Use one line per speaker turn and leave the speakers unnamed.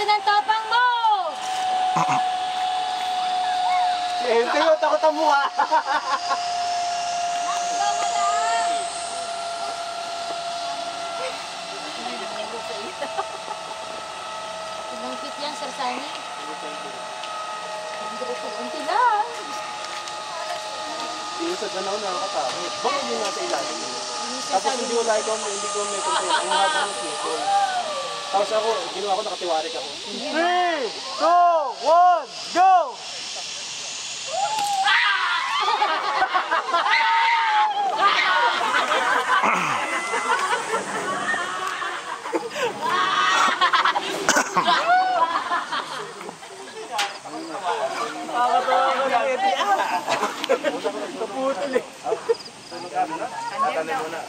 Ito ng tapang mo!
Hindi ko, takot ang mukha.
Ilang feet yan, Sir Sunny? Unti lang.
Iusad na ako nakakatakot. Baka hindi nasa ilalim. Tapos hindi ko may control. Ang haba ng sipol. Tapos ako, ginawa ko, nakatiwarik ako. 3, 2, 1, go! Nakakatawa ko lang. Naputol eh. Tatanong muna.